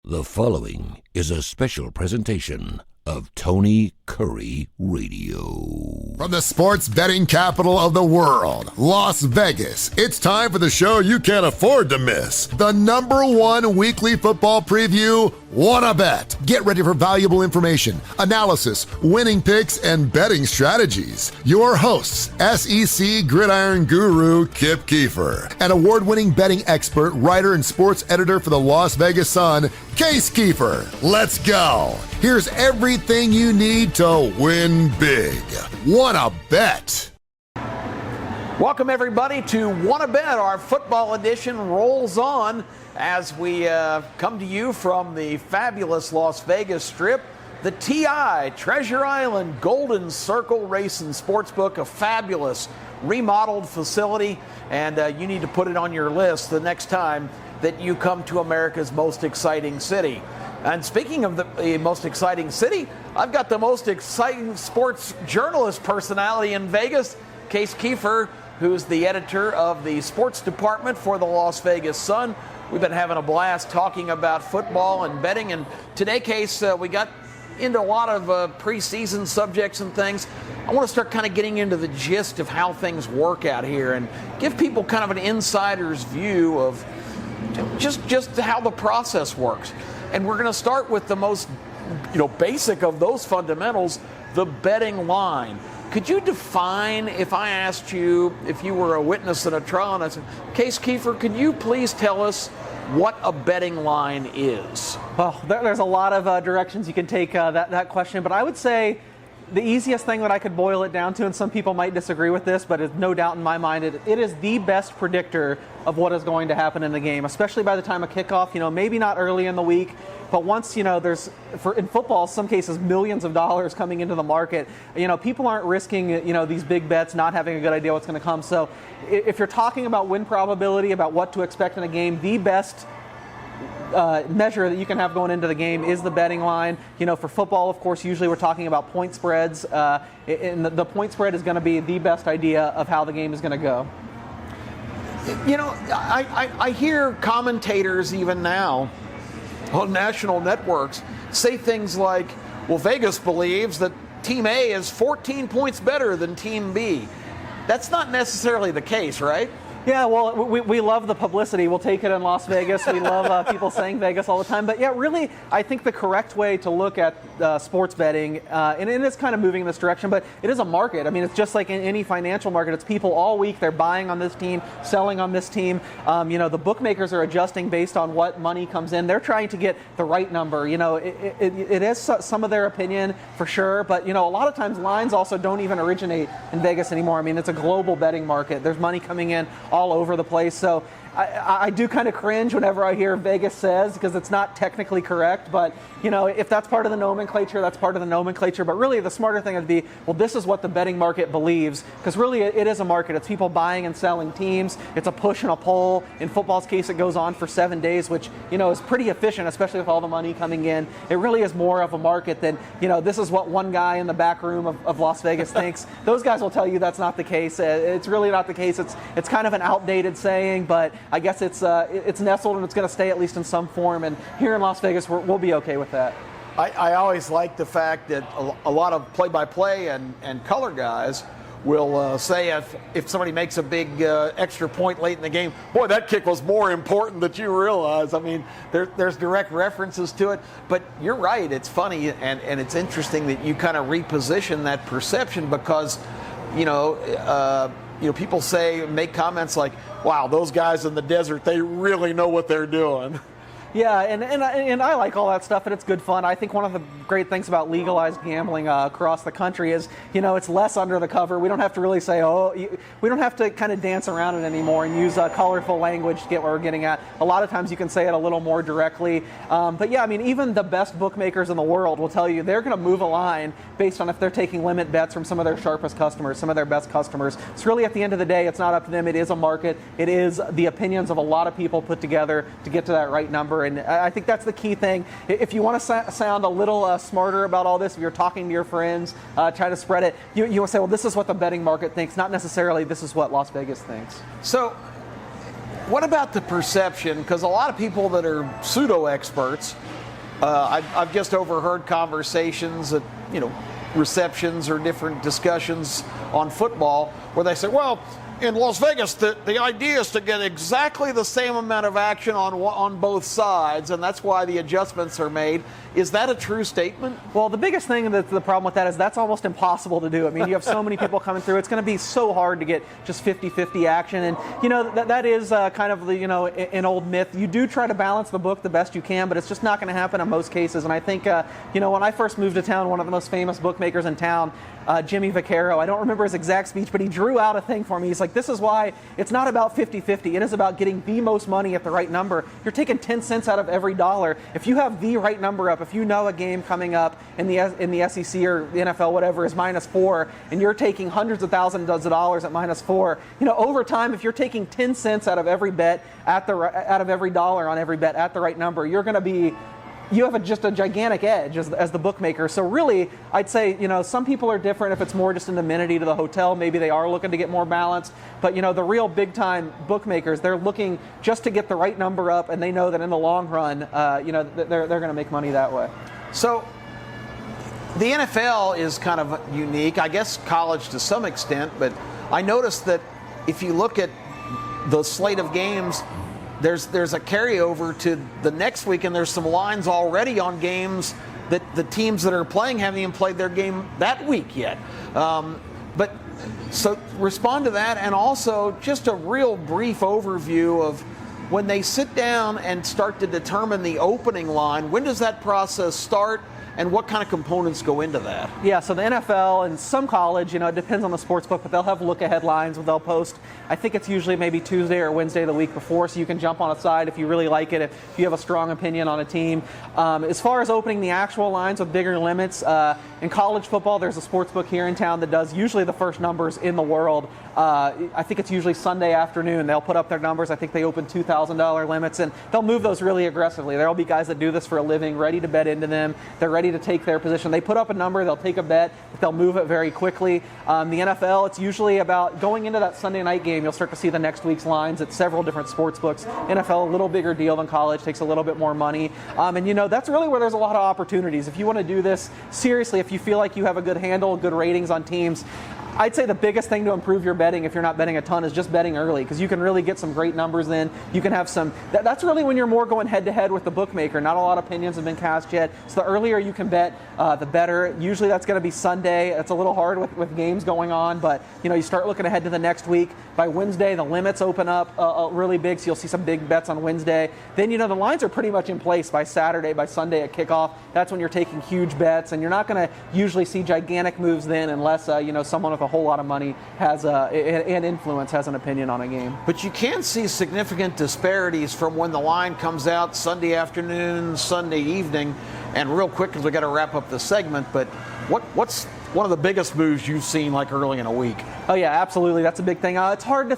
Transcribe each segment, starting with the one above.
The following is a special presentation of Tony Kurre Radio. From the sports betting capital of the world, Las Vegas, it's time for the show you can't afford to miss. The #1 weekly football preview, Wanna Bet. Get ready for valuable information, analysis, winning picks, and betting strategies. Your hosts, SEC gridiron guru Kip Keefer, and award-winning betting expert, writer, and sports editor for the Las Vegas Sun, Kip Keefer. Let's go. Here's everything you need to win big. Wanna Bet. Welcome, everybody, to Wanna Bet. Our football edition rolls on as we come to you from the fabulous Las Vegas Strip. The TI, Treasure Island Golden Circle Race and Sportsbook, a fabulous remodeled facility, and you need to put it on your list the next time that you come to America's most exciting city. And speaking of the most exciting city, I've got the most exciting sports journalist personality in Vegas, Kip Keefer, who's the editor of the sports department for the Las Vegas Sun. We've been having a blast talking about football and betting, and today, Case, we got into a lot of preseason subjects and things. I want to start kind of getting into the gist of how things work out here and give people kind of an insider's view of just how the process works. And we're going to start with the most, basic of those fundamentals, the betting line. Could you define, if I asked you, if you were a witness in a trial, and I said, Kip Keefer, could you please tell us what a betting line is? Well, there's a lot of directions you can take that question, but I would say the easiest thing that I could boil it down to, and some people might disagree with this, but it's no doubt in my mind, it is the best predictor of what is going to happen in the game, especially by the time of kickoff. Maybe not early in the week, but once, there's, in football, some cases, millions of dollars coming into the market, people aren't risking, these big bets, not having a good idea what's going to come. So if you're talking about win probability, about what to expect in a game, the best measure that you can have going into the game is the betting line. For football, of course, usually we're talking about point spreads, and the point spread is going to be the best idea of how the game is going to go. I hear commentators even now on national networks say things like, well, Vegas believes that Team A is 14 points better than Team B. That's not necessarily the case, right? Yeah, well, we love the publicity. We'll take it in Las Vegas. We love people saying Vegas all the time. But yeah, really, I think the correct way to look at sports betting, and it is kind of moving in this direction, but it is a market. I mean, it's just like in any financial market. It's people all week. They're buying on this team, selling on this team. The bookmakers are adjusting based on what money comes in. They're trying to get the right number. It is some of their opinion for sure, but, a lot of times lines also don't even originate in Vegas anymore. I mean, it's a global betting market. There's money coming in all over the place. So I do kind of cringe whenever I hear Vegas says, because it's not technically correct, but if that's part of the nomenclature, that's part of the nomenclature. But really the smarter thing would be, well, this is what the betting market believes, because really it is a market. It's people buying and selling teams. It's a push and a pull. In football's case, it goes on for 7 days, which is pretty efficient, especially with all the money coming in. It really is more of a market than this is what one guy in the back room of Las Vegas thinks. Those guys will tell you that's not the case. It's really not the case. It's kind of an outdated saying, but I guess it's nestled and it's going to stay at least in some form. And here in Las Vegas, we'll be okay with that. I always like the fact that a lot of play-by-play and color guys will say if somebody makes a big extra point late in the game, boy, that kick was more important than you realize. I mean, there's direct references to it. But you're right. It's funny and it's interesting that you kind of reposition that perception because, people make comments like, wow, those guys in the desert, they really know what they're doing. Yeah, and I like all that stuff, and it's good fun. I think one of the great things about legalized gambling across the country is, it's less under the cover. We don't have to really say, we don't have to kind of dance around it anymore and use colorful language to get what we're getting at. A lot of times you can say it a little more directly. But yeah, I mean, even the best bookmakers in the world will tell you they're going to move a line based on if they're taking limit bets from some of their sharpest customers, some of their best customers. It's really, at the end of the day, it's not up to them. It is a market. It is the opinions of a lot of people put together to get to that right number. And I think that's the key thing. If you want to sound a little smarter about all this, if you're talking to your friends, try to spread it, you want to say, well, this is what the betting market thinks, not necessarily this is what Las Vegas thinks. So what about the perception? Because a lot of people that are pseudo-experts I've just overheard conversations at, receptions or different discussions on football where they say, well, in Las Vegas, the idea is to get exactly the same amount of action on both sides, and that's why the adjustments are made. Is that a true statement? Well, the biggest thing that's the problem with that is that's almost impossible to do. I mean, you have so many people coming through. It's going to be so hard to get just 50-50 action. And, that is kind of the, an old myth. You do try to balance the book the best you can, but it's just not going to happen in most cases. And I think, when I first moved to town, one of the most famous bookmakers in town, Jimmy Vaccaro, I don't remember his exact speech, but he drew out a thing for me. He's like, this is why it's not about 50-50. It is about getting the most money at the right number. You're taking 10 cents out of every dollar. If you have the right number up, if you know a game coming up in the SEC or the NFL, whatever, is -4, and you're taking hundreds of thousands of dollars at -4, over time, if you're taking 10 cents out of every bet out of every dollar on every bet at the right number, you have just a gigantic edge as the bookmaker. So really, I'd say, some people are different. If it's more just an amenity to the hotel, maybe they are looking to get more balanced. But, the real big-time bookmakers, they're looking just to get the right number up, and they know that in the long run, they're going to make money that way. So the NFL is kind of unique, I guess college to some extent, but I noticed that if you look at the slate of games, there's a carryover to the next week, and there's some lines already on games that the teams that are playing haven't even played their game that week yet. But so respond to that, and also just a real brief overview of when they sit down and start to determine the opening line. When does that process start? And what kind of components go into that? Yeah, so the NFL and some college, it depends on the sports book, but they'll have look-ahead lines where they'll post. I think it's usually maybe Tuesday or Wednesday the week before, so you can jump on a side if you really like it, if you have a strong opinion on a team. As far as opening the actual lines with bigger limits, in college football, there's a sports book here in town that does usually the first numbers in the world. I think it's usually Sunday afternoon. They'll put up their numbers. I think they open $2,000 limits, and they'll move those really aggressively. There'll be guys that do this for a living, ready to bet into them. They're ready to take their position. They put up a number, they'll take a bet, but they'll move it very quickly. The NFL, it's usually about going into that Sunday night game. You'll start to see the next week's lines at several different sports books. NFL, a little bigger deal than college, takes a little bit more money. And that's really where there's a lot of opportunities. If you want to do this seriously, if you feel like you have a good handle, good ratings on teams, I'd say the biggest thing to improve your betting, if you're not betting a ton, is just betting early, because you can really get some great numbers then. You can have some, that's really when you're more going head-to-head with the bookmaker. Not a lot of opinions have been cast yet, so the earlier you can bet, the better. Usually that's going to be Sunday. It's a little hard with games going on, but you start looking ahead to the next week. By Wednesday, the limits open up really big, so you'll see some big bets on Wednesday. Then, the lines are pretty much in place by Saturday, by Sunday at kickoff. That's when you're taking huge bets, and you're not going to usually see gigantic moves then unless, someone with a whole lot of money has and influence has an opinion on a game. But you can see significant disparities from when the line comes out Sunday afternoon, Sunday evening, and real quick, because we got to wrap up the segment, but what's one of the biggest moves you've seen like early in a week? Oh yeah, absolutely. That's a big thing. It's hard to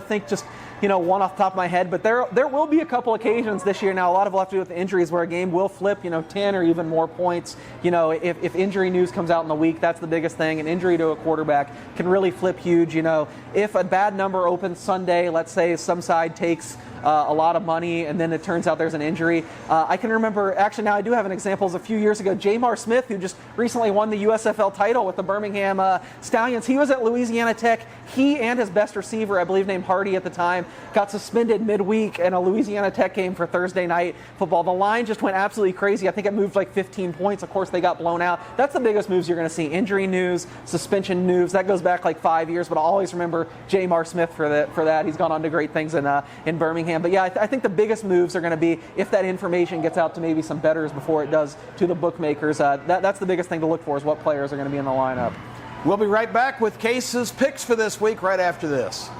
think just one off the top of my head, but there will be a couple occasions this year. Now, a lot of it will have to do with the injuries where a game will flip, 10 or even more points. If injury news comes out in the week, that's the biggest thing. An injury to a quarterback can really flip huge. If a bad number opens Sunday, let's say some side takes a lot of money, and then it turns out there's an injury. I can remember, actually now I do have an example, a few years ago, Jamar Smith, who just recently won the USFL title with the Birmingham Stallions. He was at Louisiana Tech. He and his best receiver, I believe named Hardy at the time, got suspended midweek in a Louisiana Tech game for Thursday night football. The line just went absolutely crazy. I think it moved like 15 points. Of course, they got blown out. That's the biggest moves you're going to see. Injury news, suspension news. That goes back like 5 years, but I'll always remember Jamar Smith for that. He's gone on to great things in Birmingham. But yeah, I think the biggest moves are going to be if that information gets out to maybe some bettors before it does to the bookmakers. That's the biggest thing to look for, is what players are going to be in the lineup. We'll be right back with Case's picks for this week right after this.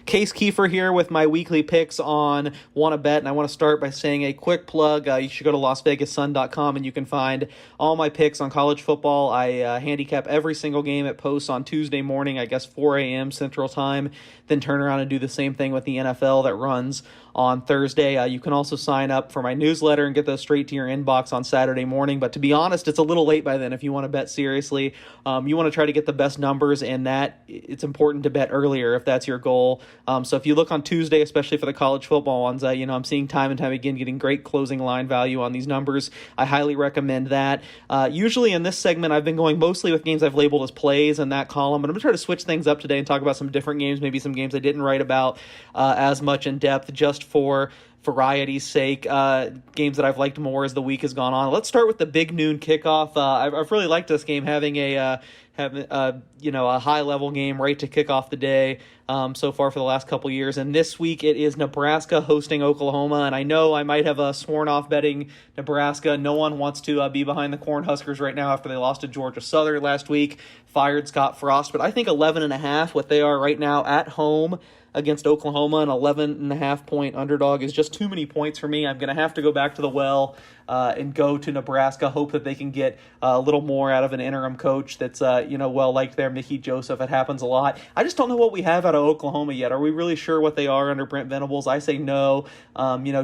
Case Keefer here with my weekly picks on Wanna Bet, and I want to start by saying a quick plug. You should go to LasVegasSun.com, and you can find all my picks on college football. I handicap every single game. It posts on Tuesday morning, I guess 4 a.m. Central Time, then turn around and do the same thing with the NFL that runs on Thursday. You can also sign up for my newsletter and get those straight to your inbox on Saturday morning. But to be honest, it's a little late by then if you want to bet seriously. You want to try to get the best numbers, and that it's important to bet earlier if that's your goal. So if you look on Tuesday, especially for the college football ones, I'm seeing time and time again getting great closing line value on these numbers. I highly recommend that. Usually in this segment, I've been going mostly with games I've labeled as plays in that column, but I'm going to try to switch things up today and talk about some different games, maybe some games I didn't write about as much in depth, just for variety's sake, games that I've liked more as the week has gone on. Let's start with the big noon kickoff. I've really liked this game, having a high level game right to kick off the day so far for the last couple years. And this week it is Nebraska hosting Oklahoma. And I know I might have sworn off betting Nebraska. No one wants to be behind the Cornhuskers right now after they lost to Georgia Southern last week, fired Scott Frost. But I think 11.5, what they are right now at home against Oklahoma, an 11.5 point underdog, is just too many points for me. I'm going to have to go back to the well and go to Nebraska, hope that they can get a little more out of an interim coach that's well liked there, Mickey Joseph. It happens a lot. I just don't know what we have out of Oklahoma yet. Are we really sure what they are under Brent Venables? I say no.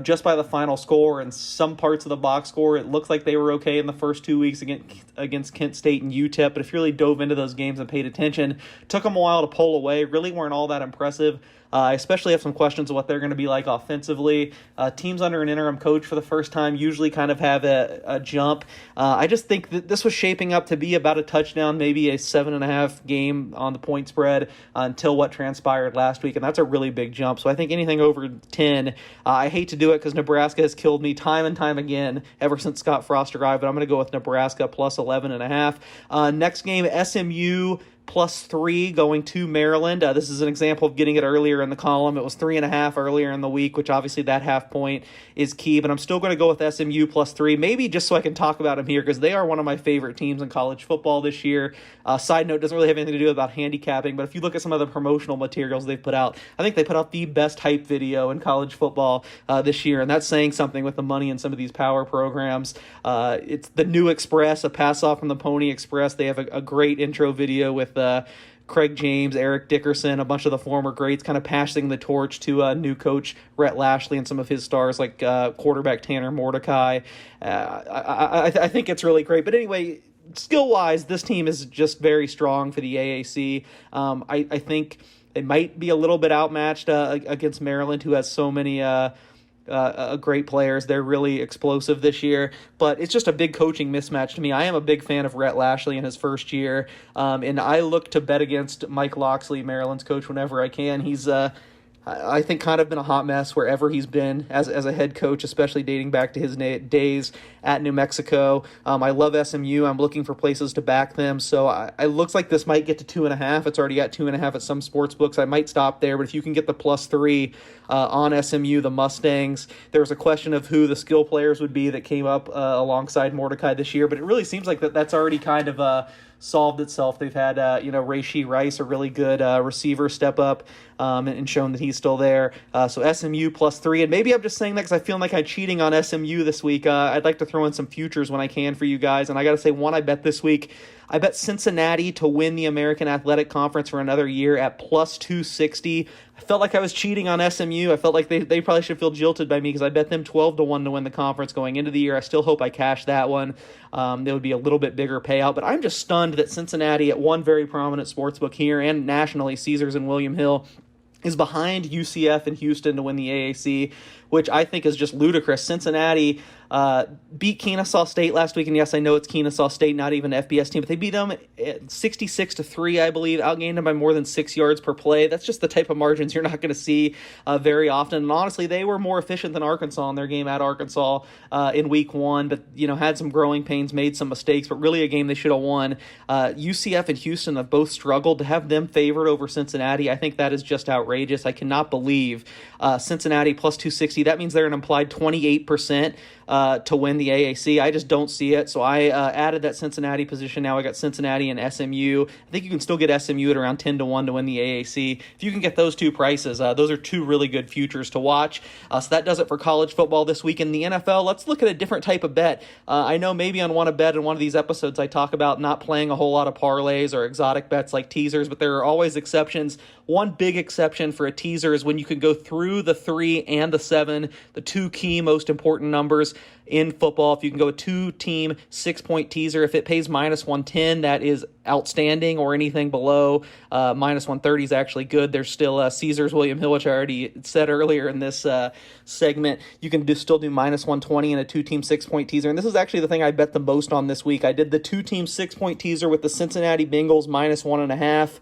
Just by the final score and some parts of the box score, it looks like they were okay in the first 2 weeks against Kent State and UTEP. But if you really dove into those games and paid attention, took them a while to pull away, really weren't all that impressive. I especially have some questions of what they're going to be like offensively. Teams under an interim coach for the first time usually kind of have a jump. I just think that this was shaping up to be about a touchdown, maybe a 7.5 game on the point spread until what transpired last week, and that's a really big jump. So I think anything over 10, I hate to do it because Nebraska has killed me time and time again ever since Scott Frost arrived, but I'm going to go with Nebraska plus 11.5. Next game, SMU +3 going to Maryland. This is an example of getting it earlier in the column. It was 3.5 earlier in the week, which obviously that half point is key, but I'm still going to go with SMU +3, maybe just so I can talk about them here because they are one of my favorite teams in college football this year. Side note, doesn't really have anything to do about handicapping, but if you look at some of the promotional materials they've put out, I think they put out the best hype video in college football this year, and that's saying something with the money in some of these power programs. It's the New Express, a pass off from the Pony Express. They have a great intro video with Craig James, Eric Dickerson, a bunch of the former greats kind of passing the torch to new coach Rhett Lashley and some of his stars like quarterback Tanner Mordecai. I think it's really great. But anyway, skill-wise, this team is just very strong for the AAC. I think they might be a little bit outmatched against Maryland, who has so many great players. They're really explosive this year, but it's just a big coaching mismatch to me. I am a big fan of Rhett Lashley in his first year, and I look to bet against Mike Locksley, Maryland's coach, whenever I can. He's I think kind of been a hot mess wherever he's been as a head coach, especially dating back to his days at New Mexico. I love SMU. I'm looking for places to back them. So it looks like this might get to 2.5. It's already at 2.5 at some sports books. I might stop there, but if you can get the +3 on SMU, the Mustangs, there was a question of who the skill players would be that came up alongside Mordecai this year, but it really seems like that's already kind of solved itself. They've had, Rashee Rice, a really good receiver, step up and shown that he's still there. So SMU +3, and maybe I'm just saying that because I feel like I'm cheating on SMU this week. I'd like to throw in some futures when I can for you guys, and I got to say, one I bet this week, I bet Cincinnati to win the American Athletic Conference for another year at +260. I felt like I was cheating on SMU. I felt like they probably should feel jilted by me because I bet them 12-1 to win the conference going into the year. I still hope I cash that one. There would be a little bit bigger payout, but I'm just stunned that Cincinnati, at one very prominent sportsbook here and nationally, Caesars and William Hill, is behind UCF and Houston to win the AAC, which I think is just ludicrous. Cincinnati beat Kennesaw State last week, and yes, I know it's Kennesaw State, not even an FBS team, but they beat them 66-3, I believe, outgained them by more than 6 yards per play. That's just the type of margins you're not going to see very often. And honestly, they were more efficient than Arkansas in their game at Arkansas in week 1, but had some growing pains, made some mistakes, but really a game they should have won. UCF and Houston have both struggled. To have them favored over Cincinnati, I think that is just outrageous. I cannot believe Cincinnati +260 AAC. That means they're an implied 28% to win the AAC. I just don't see it. So I added that Cincinnati position. Now I got Cincinnati and SMU. I think you can still get SMU at around 10-1 to win the AAC. If you can get those two prices, those are two really good futures to watch. So that does it for college football this week. In the NFL, let's look at a different type of bet. I know maybe on Wanna Bet in one of these episodes I talk about not playing a whole lot of parlays or exotic bets like teasers, but there are always exceptions. One big exception for a teaser is when you can go through the 3 and the 7, the two key most important numbers in football. If you can go a 2-team 6-point teaser, if it pays minus 110, that is outstanding, or anything below minus 130 is actually good. There's still Caesars William Hill, which I already said earlier in this segment. You can still do minus 120 in a 2-team 6-point teaser. And this is actually the thing I bet the most on this week. I did the 2-team 6-point teaser with the Cincinnati Bengals minus 1.5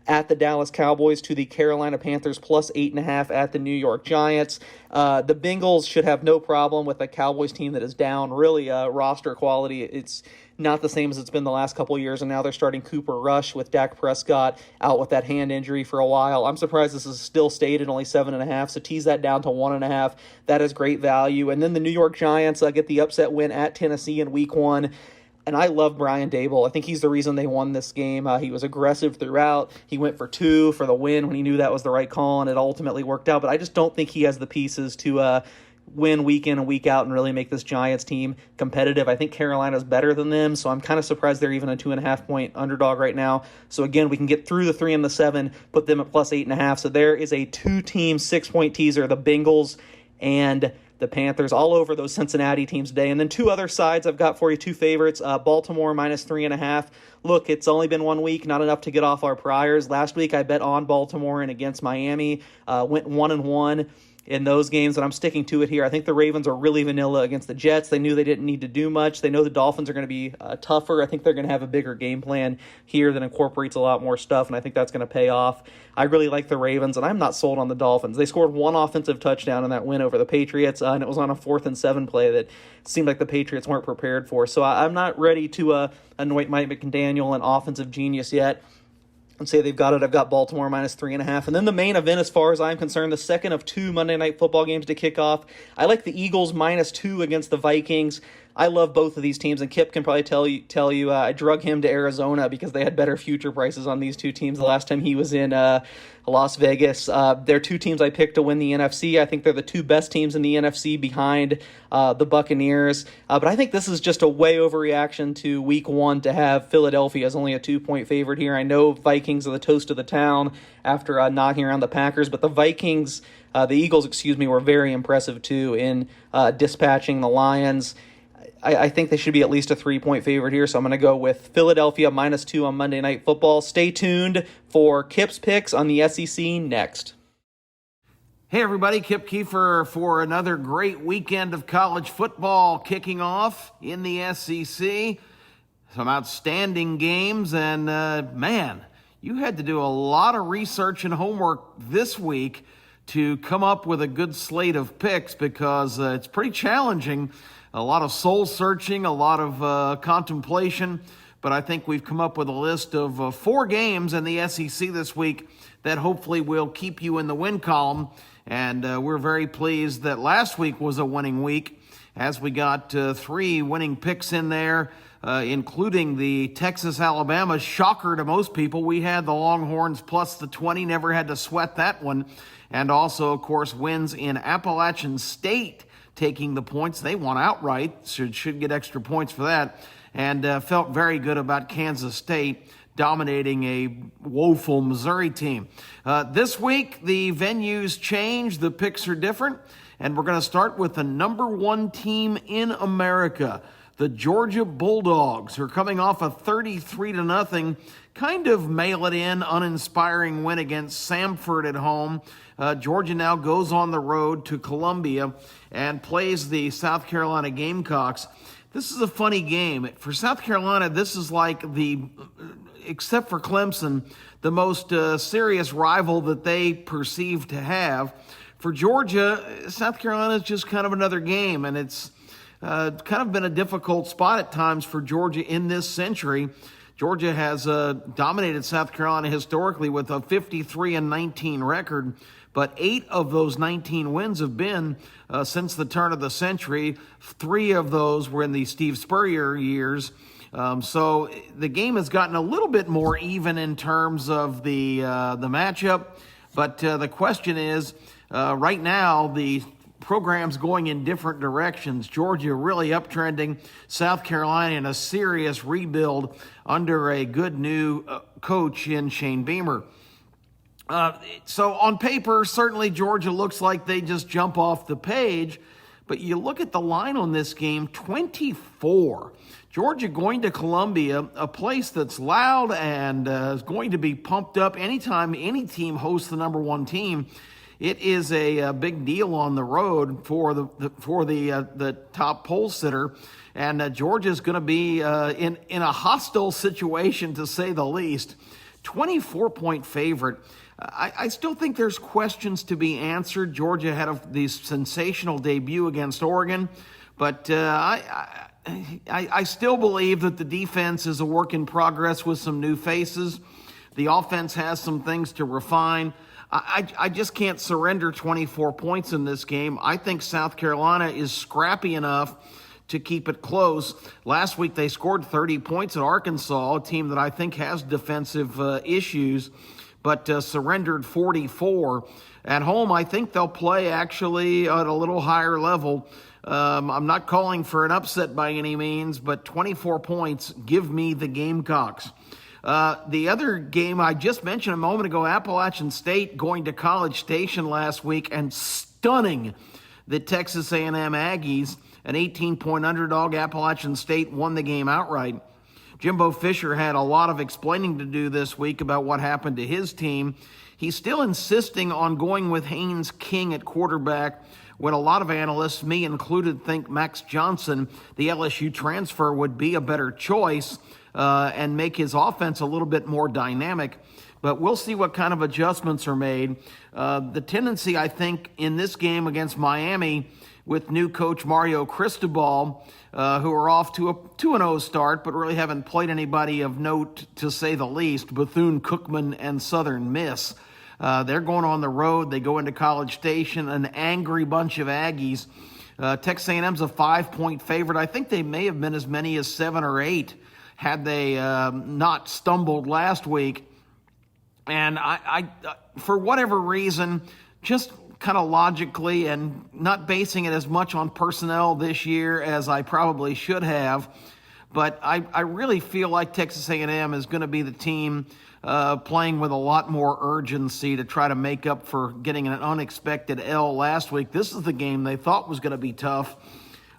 at the Dallas Cowboys to the Carolina Panthers plus 8.5 at the New York Giants. The Bengals should have no problem with a Cowboys team that is down. Really, roster quality, it's not the same as it's been the last couple of years, and now they're starting Cooper Rush with Dak Prescott out with that hand injury for a while. I'm surprised this is still stayed at only 7.5, so tease that down to 1.5. That is great value. And then the New York Giants get the upset win at Tennessee in Week 1. And I love Brian Dable. I think he's the reason they won this game. He was aggressive throughout. He went for 2 for the win when he knew that was the right call, and it ultimately worked out. But I just don't think he has the pieces to win week in and week out and really make this Giants team competitive. I think Carolina's better than them, so I'm kind of surprised they're even a 2.5-point underdog right now. So again, we can get through the 3 and the 7, put them at plus 8.5. So there is a 2-team 6-point teaser, the Bengals and the Panthers, all over those Cincinnati teams today. And then 2 other sides I've got for you, 2 favorites. Baltimore minus 3.5. Look, it's only been 1 week, not enough to get off our priors. Last week I bet on Baltimore and against Miami, went 1-1 in those games, and I'm sticking to it here. I think the Ravens are really vanilla against the Jets. They knew they didn't need to do much. They know the Dolphins are going to be tougher. I think they're going to have a bigger game plan here that incorporates a lot more stuff, and I think that's going to pay off. I really like the Ravens, and I'm not sold on the Dolphins. They scored 1 offensive touchdown in that win over the Patriots, and it was on a 4th and 7 play that seemed like the Patriots weren't prepared for. So I'm not ready to anoint Mike McDaniel an offensive genius yet and say they've got it. I've got Baltimore minus 3.5. And then the main event, as far as I'm concerned, the second of 2 Monday Night Football games to kick off. I like the Eagles minus 2 against the Vikings. I love both of these teams, and Kip can probably tell you I drug him to Arizona because they had better future prices on these 2 teams the last time he was in Las Vegas. They're 2 teams I picked to win the NFC. I think they're the 2 best teams in the NFC behind the Buccaneers. But I think this is just a way overreaction to Week 1 to have Philadelphia as only a 2-point favorite here. I know Vikings are the toast of the town after knocking around the Packers, but the Eagles, were very impressive too in dispatching the Lions. I think they should be at least a 3-point favorite here, so I'm going to go with Philadelphia minus 2 on Monday Night Football. Stay tuned for Kip's picks on the SEC next. Hey everybody, Kip Keefer for another great weekend of college football kicking off in the SEC. Some outstanding games, and man, you had to do a lot of research and homework this week to come up with a good slate of picks because it's pretty challenging. A lot of soul searching, a lot of contemplation, but I think we've come up with a list of 4 games in the SEC this week that hopefully will keep you in the win column. And we're very pleased that last week was a winning week as we got 3 winning picks in there, including the Texas-Alabama shocker to most people. We had the Longhorns plus the 20, never had to sweat that one. And also, of course, wins in Appalachian State, taking the points. They won outright, so should get extra points for that. And felt very good about Kansas State dominating a woeful Missouri team. This week, the venues change. The picks are different. And we're going to start with the number 1 team in America, the Georgia Bulldogs, who are coming off a 33-0, kind of mail-it-in, uninspiring win against Samford at home. Georgia now goes on the road to Columbia and plays the South Carolina Gamecocks. This is a funny game. For South Carolina, this is like except for Clemson, the most serious rival that they perceive to have. For Georgia, South Carolina is just kind of another game, and it's kind of been a difficult spot at times for Georgia in this century. Georgia has dominated South Carolina historically with a 53-19 record, but 8 of those 19 wins have been since the turn of the century. 3 of those were in the Steve Spurrier years. So the game has gotten a little bit more even in terms of the matchup. But the question is, right now, the program's going in different directions. Georgia really uptrending. South Carolina in a serious rebuild under a good new coach in Shane Beamer. So on paper, certainly Georgia looks like they just jump off the page. But you look at the line on this game, 24. Georgia going to Columbia, a place that's loud and is going to be pumped up anytime any team hosts the number 1 team. It is a big deal on the road for the top poll sitter, and Georgia's going to be in a hostile situation, to say the least. 24-point favorite. I still think there's questions to be answered. Georgia had the sensational debut against Oregon, but I still believe that the defense is a work in progress with some new faces. The offense has some things to refine. I just can't surrender 24 points in this game. I think South Carolina is scrappy enough to keep it close. Last week they scored 30 points at Arkansas, a team that I think has defensive issues, but surrendered 44. At home, I think they'll play actually at a little higher level. I'm not calling for an upset by any means, but 24 points, give me the Gamecocks. The other game I just mentioned a moment ago, Appalachian State going to College Station last week and stunning the Texas A&M Aggies. An 18-point underdog. Appalachian State won the game outright. Jimbo Fisher had a lot of explaining to do this week about what happened to his team. He's still insisting on going with Haynes King at quarterback, when a lot of analysts, me included, think Max Johnson, the LSU transfer, would be a better choice and make his offense a little bit more dynamic. But we'll see what kind of adjustments are made. The tendency, I think, in this game against Miami with new coach Mario Cristobal, who are off to a 2-0 start, but really haven't played anybody of note, to say the least, Bethune-Cookman and Southern Miss. They're going on the road. They go into College Station, an angry bunch of Aggies. Texas A&M's a 5-point favorite. I think they may have been as many as 7 or 8 had they not stumbled last week. And I for whatever reason, just kind of logically and not basing it as much on personnel this year as I probably should have, but I really feel like Texas A&M is going to be the team playing with a lot more urgency to try to make up for getting an unexpected L last week. This is the game they thought was going to be tough.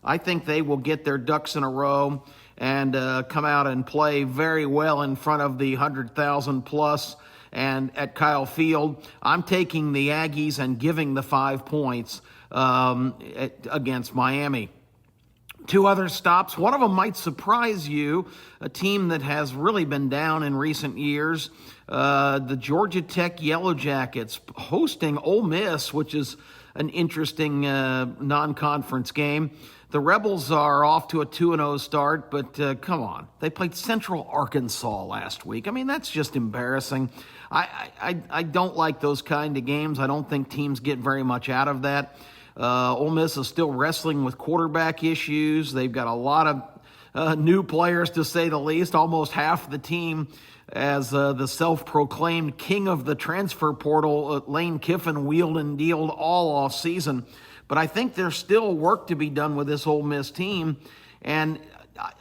I think they will get their ducks in a row and come out and play very well in front of the 100,000 plus and at Kyle Field. I'm taking the Aggies and giving the 5 points against Miami. 2 other stops. One of them might surprise you, a team that has really been down in recent years. The Georgia Tech Yellow Jackets hosting Ole Miss, which is an interesting non-conference game. The Rebels are off to a 2-0 start, but come on. They played Central Arkansas last week. I mean, that's just embarrassing. I don't like those kind of games. I don't think teams get very much out of that. Ole Miss is still wrestling with quarterback issues. They've got a lot of new players, to say the least. Almost half the team, as the self-proclaimed king of the transfer portal, Lane Kiffin, wheeled and dealed all off season. But I think there's still work to be done with this Ole Miss team. And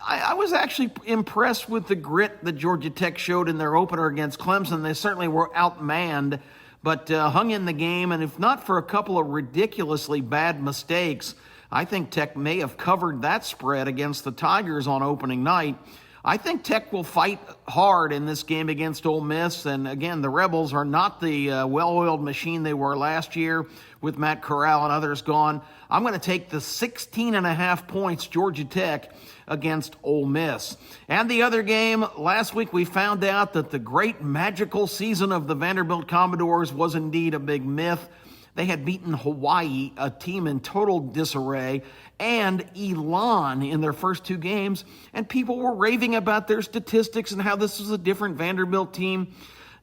I was actually impressed with the grit that Georgia Tech showed in their opener against Clemson. They certainly were outmanned, but hung in the game. And if not for a couple of ridiculously bad mistakes, I think Tech may have covered that spread against the Tigers on opening night. I think Tech will fight hard in this game against Ole Miss. And again, the Rebels are not the well-oiled machine they were last year with Matt Corral and others gone. I'm going to take the 16.5 points Georgia Tech against Ole Miss. And the other game, last week we found out that the great magical season of the Vanderbilt Commodores was indeed a big myth. They had beaten Hawaii, a team in total disarray, and Elon in their first 2 games, and people were raving about their statistics and how this was a different Vanderbilt team.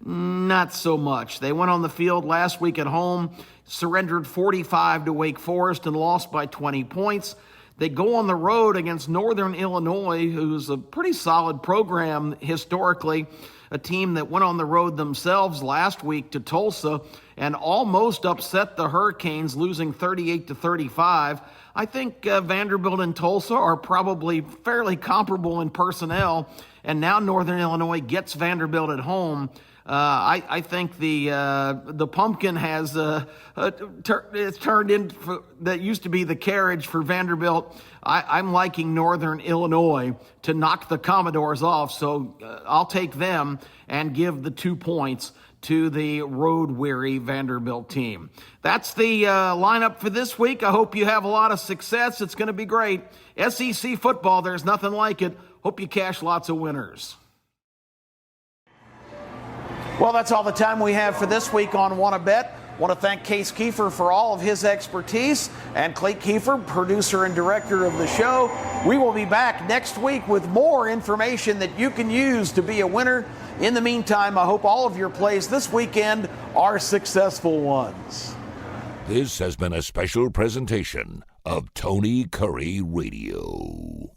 Not so much. They went on the field last week at home, surrendered 45 to Wake Forest and lost by 20 points. They go on the road against Northern Illinois, who's a pretty solid program historically, a team that went on the road themselves last week to Tulsa and almost upset the Hurricanes, losing 38 to 35. I think Vanderbilt and Tulsa are probably fairly comparable in personnel, and now Northern Illinois gets Vanderbilt at home. I think the pumpkin has it's turned into that used to be the carriage for Vanderbilt. I'm liking Northern Illinois to knock the Commodores off, so I'll take them and give the 2 points to the road-weary Vanderbilt team. That's the lineup for this week. I hope you have a lot of success. It's going to be great. SEC football, there's nothing like it. Hope you cash lots of winners. Well, that's all the time we have for this week on Wanna Bet. Want to thank Kip Keefer for all of his expertise, and Kip Keefer, producer and director of the show. We will be back next week with more information that you can use to be a winner. In the meantime, I hope all of your plays this weekend are successful ones. This has been a special presentation of Tony Kurre Radio.